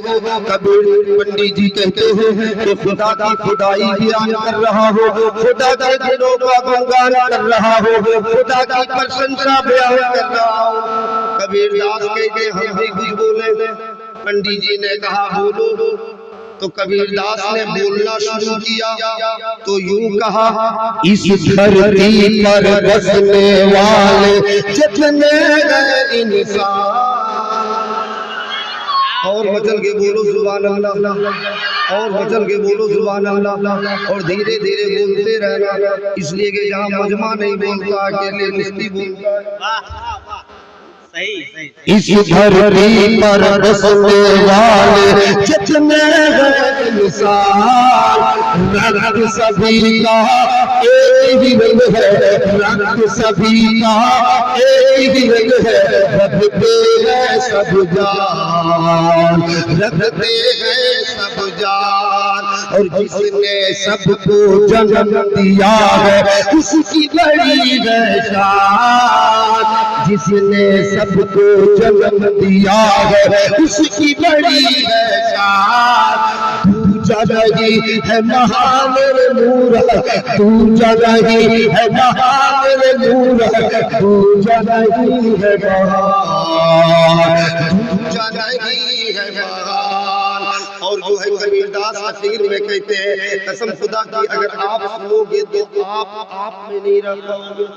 हो। कबीर पंडित जी कहते हैं कि खुदा की खुदाई बयान कर रहा हो, खुदा के गुणों का गुणगान कर रहा हो, खुदा की प्रशंसा बयान कर रहा हो। कबीर दास कहते हम भी कुछ बोले। पंडित जी ने कहा बोलो। तो कबीर दास ने बोलना शुरू किया तो यूं कहा, इस धरती पर बसने वाले जितने इंसान, और मचल के बोलो सुभान अल्लाह, और मचल के बोलो सुभान अल्लाह, और धीरे धीरे बोलते रहना, इसलिए कि जहाँ मजमा नहीं बोलता अकेले मुफ्ती बोलता है। इस धरती पर बसने वाले जितने इंसान, रंग सभी का एक ही रंग है, रंग सभी का एक ही रंग है, रखते हैं सब जान, रखते हैं सब जान। और जिसने सबको जन्म दिया है उसकी बड़ी है शान, जिसने सबको जन्म दिया है उसकी बड़ी है शान। तू जगही है महान नूर, तू जगही है महान नूर, तू जगही है महान, तू जगही है महान। और जो है कबीरदास अखीर में कहते हैं कसम खुदा की अगर आप सुनोगे तो आप में नहीं रह पाओगे।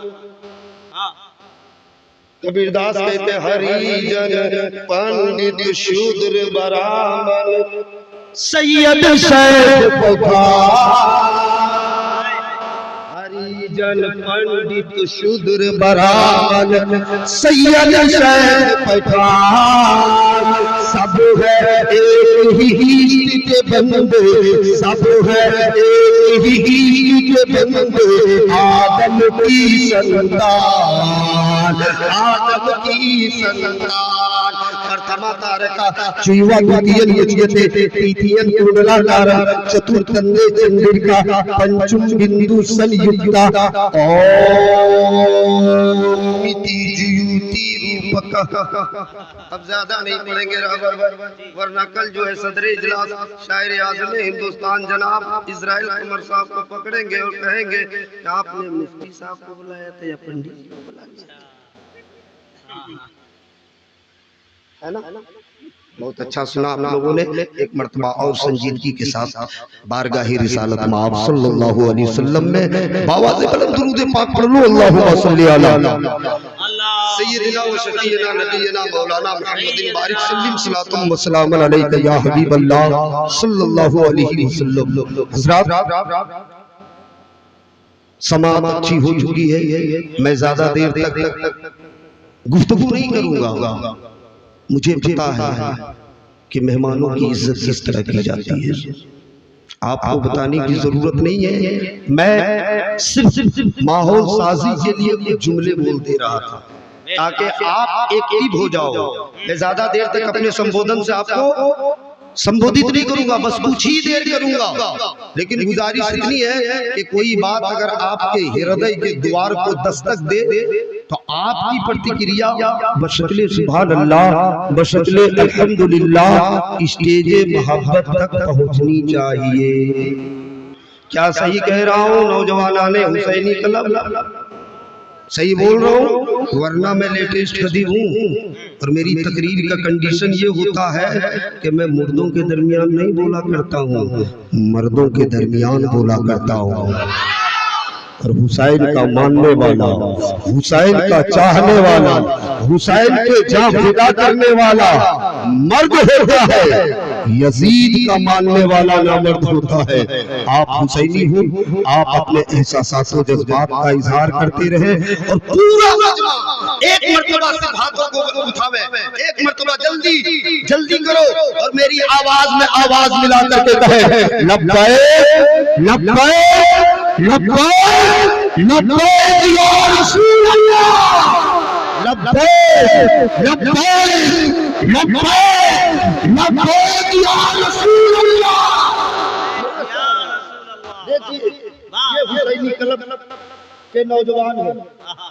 कबीरदास कहते हरिजन पंडित शूद्र ब्राह्मण सैयद शैख पठान, हरिजन पंडित शूद्र ब्राह्मण सैयद शैख पठान, सब है एक ही के बंदे, सब है एक ही के बंदे, आदम की संतान, आदम की संतान। प्रथमा तारका चुईवा द्वितीयन यज्ञते तृतीयन कुंडलाकार चतुर्थंदे चंद्रिका पंचम बिंदु संयुक्ता ओम इति जुयुति रूपक। अब ज्यादा नहीं पढ़ेंगे वरना कल जो है सदर इजलास शायर आज़म हिंदुस्तान जनाब इजराइल उमर साहब को पकड़ेंगे और कहेंगे कि आपने मुफ्ती साहब को बुलाया था या पंडित जी को बुलाया, है ना? बहुत अच्छा सुना आप लोगों ने। एक मर्तबा और संजीदगी के साथ बारगाही रिसालत में आप सल्लल्लाहु अलैहि वसल्लम में बावाज़ बुलंद दुरूद पाक पढ़ लो। अल्लाहुम्मा सल्ली अला सय्यिदिना व शफीना नबीना मौलाना मुहम्मदिन बारिक सल्लिम सलातुम व सलामुन अलैका या हबीब अल्लाह सल्लल्लाहु अलैहि वसल्लम। हज़रात समाअत अच्छी हो चुकी है, मैं ज्यादा देर तक गुफ्तगू नहीं करूंगा। मुझे पता है कि मेहमानों की इज्जत किस तरह की जाती है, आपको बताने की जरूरत नहीं है। मैं सिर्फ माहौल साजी के लिए कुछ जुमले बोल दे रहा था ताकि आप एक्टिव हो जाओ। मैं ज्यादा देर तक अपने संबोधन से आपको संबोधित नहीं करूंगा, बस कुछ ही देर करूंगा। लेकिन गुजारिश इतनी है कि कोई बात अगर आपके हृदय के द्वार को दस्तक दे तो आपकी प्रतिक्रिया बशक्ले सुभान अल्लाह, बशक्ले अल्हम्दुलिल्लाह स्टेजे मोहब्बत तक पहुंचनी चाहिए। क्या सही कह रहा हूँ नौजवान ने हुसैनी कलब? सही बोल रहा हूँ, वरना मैं लेटेस्ट कदी हूँ और मेरी तकरीर का कंडीशन ये होता है कि मैं मुर्दों के दरमियान नहीं बोला करता हूँ, मर्दों के दरमियान बोला करता हूँ। और हुसैन का मानने वाला, हुसैन का चाहने वाला, हुसैन के जान फिदा करने वाला मर्द होता है, यजीद का मानने वाला नामर्द होता है। आप हुसैनी हो, आप अपने एहसास और जज्बात का इजहार करते रहे और पूरा एक मर्तबा से हाथों को उठावे, एक मर्तबा जल्दी जल्दी करो और मेरी आवाज में आवाज मिला करके कहे लब्बैक लब्बैक लब्बैक लब्बैक या रसूल अल्लाह, लब्बैक लब्बैक लब्बैक लब्बैक या रसूल अल्लाह। देखिए ये हुसैनी कलब के नौजवान हैं,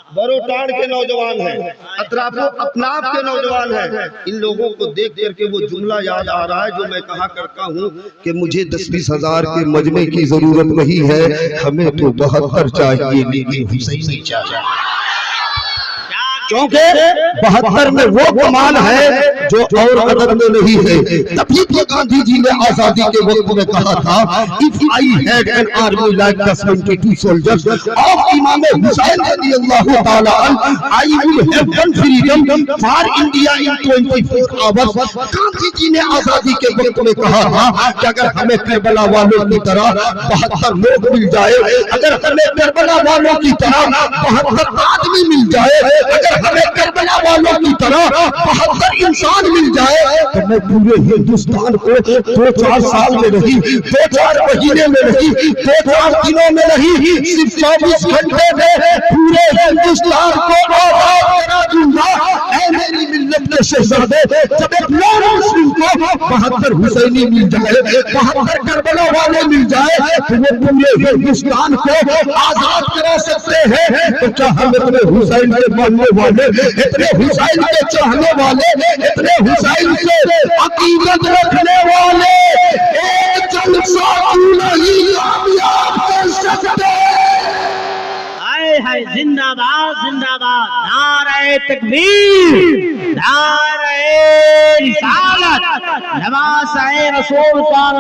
बरोटाड़ के नौजवान हैं, अतराफो अपनाप के नौजवान हैं। इन लोगों को देख करके वो जुमला याद आ रहा है जो मैं कहा करता हूँ कि मुझे 10-20 हजार के मजमे की जरूरत नहीं है, हमें तो 72 चाहिए, लेकिन हुसैन नहीं चाहिए। क्योंकि 72 में वो कमाल है जो और अदद में नहीं है। तभी तो गांधी जी ने आजादी के वक्त में कहा था, if I had an army like the 72 soldiers of Imam Hussain रज़ियल्लाहु ताला अन्हु, I would have won freedom for India in 24 hours. Gandhi ji ने आजादी के वक्त में कहा था कि अगर हमें करबला वालों की तरह 72 लोग मिल जाए, अगर हमें करबला वालों की तरह 72 आदमी मिल जाए, अगर हमें करबला वालों की तरह 72 इंसान मिल जाए, तो मैं पूरे हिंदुस्तान को 2-4 साल में नहीं, 2-4 महीने में नहीं, 2-4 दिनों में नहीं, सिर्फ 24 घंटे में पूरे हिंदुस्तान को आजाद करा दूंगा। ऐ मेरी मिल्लत के शहजादे, जब एक नॉन मुस्लिम को 72 हुसैनी मिल जाए, 72 करबला वाले मिल जाए, तो वो पूरे हिंदुस्तान को आजाद करा सकते हैं। तो क्या हम इतने हुसैन के मानने वाले, इतने हुसैन के चाहने वाले, इतने हुसैन से अकीदत रखने वाले एक जलसा क्यों नहीं कामयाब कर सकते? हाय जिंदाबाद जिंदाबाद, नारे तकबीर, नारे रिसालत, नवाज़ रसूल पाक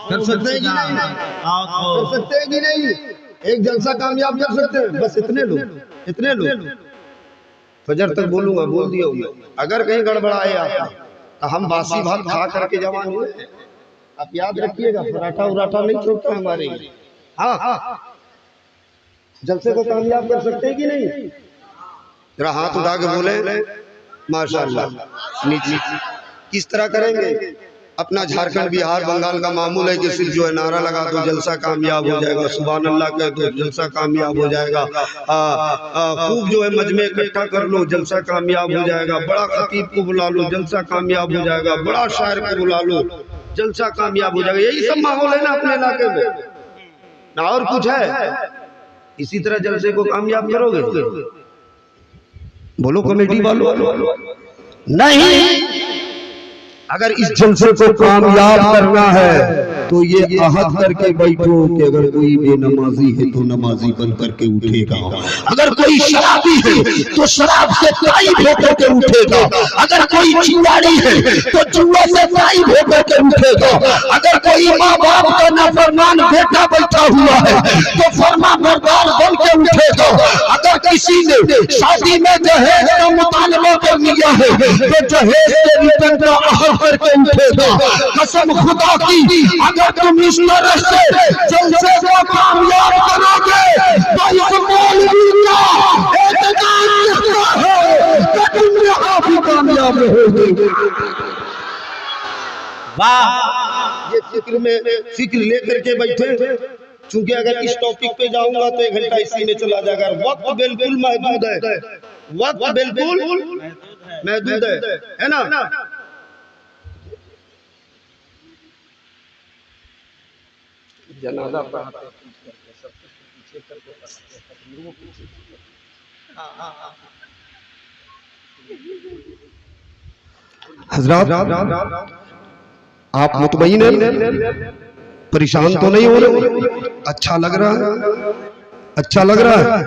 कर सकते हैं कि नहीं? कर सकते हैं कि नहीं? एक जलसा कामयाब कर सकते हैं? बस इतने लोग फजर तक बोलूंगा, बोल दिया हूँ। अगर कहीं गड़बड़ाए आप, तो हम बासी भात खा करके जवान हुए। आप याद रखिएगा, पराठा उराठा नहीं छोड़ता हमारे। हाँ, जलसे को कामयाब कर सकते हैं कि नहीं? जरा हाथ उठा के बोले माशाअल्लाह। नीचे किस तरह करेंगे? अपना झारखंड, बिहार, बंगाल का मामूल है कि सिर्फ जो है नारा लगा दो जलसा कामयाब हो जाएगा, सुभान अल्लाह कह दो जलसा कामयाब हो जाएगा, खूब जो है मजमे इकट्ठा कर लो जलसा कामयाब हो जाएगा, बड़ा खतीब को बुला लो जलसा कामयाब हो जाएगा, बड़ा शायर को बुला लो जलसा कामयाब हो जाएगा। यही सब माहौल है ना अपने इलाके में, ना और कुछ है। इसी तरह जलसे को कामयाब करोगे? बोलो कमेटी वालों। नहीं, अगर इस जलसे को कामयाब करना है तो ये अहद करके बैठो कि अगर कोई बेनमाजी है तो नमाजी बन करके उठेगा, अगर कोई शराबी है तो शराब से ताइब होकर के उठेगा, अगर कोई जुआरी है तो जुआ से ताइब होकर के उठेगा, अगर कोई माँ बाप का नाफरमान बेटा बैठा हुआ है तो फरमा बरदार बन के उठेगा, अगर किसी ने शादी में दहेज का मुतालबा कर लिया है तो दहेज के रिटर्न का अहद करके उठेगा। कसम खुदा की, अगर तुम इस तरह से जलसे को कामयाब करोगे तो इस मौलवी का एतकाद लिखता है कि तुम यहाँ भी कामयाब होगे। वाह, ये फिक्र लेकर के बैठे। चूंकि अगर इस टॉपिक पे जाऊंगा तो 1 घंटा इसी में चला जाएगा। वक्त बिल्कुल महदूद है, वक्त बिल्कुल महदूद है ना? जनाजा हजरात, आप मुतमईन हैं? परेशान तो नहीं हो रहे? अच्छा लग रहा है? अच्छा लग रहा है?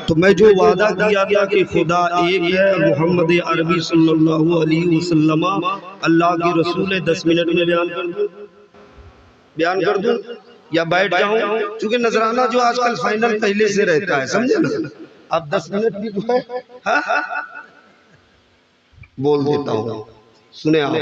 तो मैं जो वादा किया था कि खुदा एक है, मोहम्मद अरबी सल्लल्लाहु अलैहि वसल्लम अल्लाह के रसूल है, 10 मिनट में बयान कर दूं या बैठ जाऊं? क्योंकि नजराना जो आजकल फाइनल पहले से रहता है, समझे ना? अब 10 मिनट भी तो है, बोल देता हूँ, सुने आप।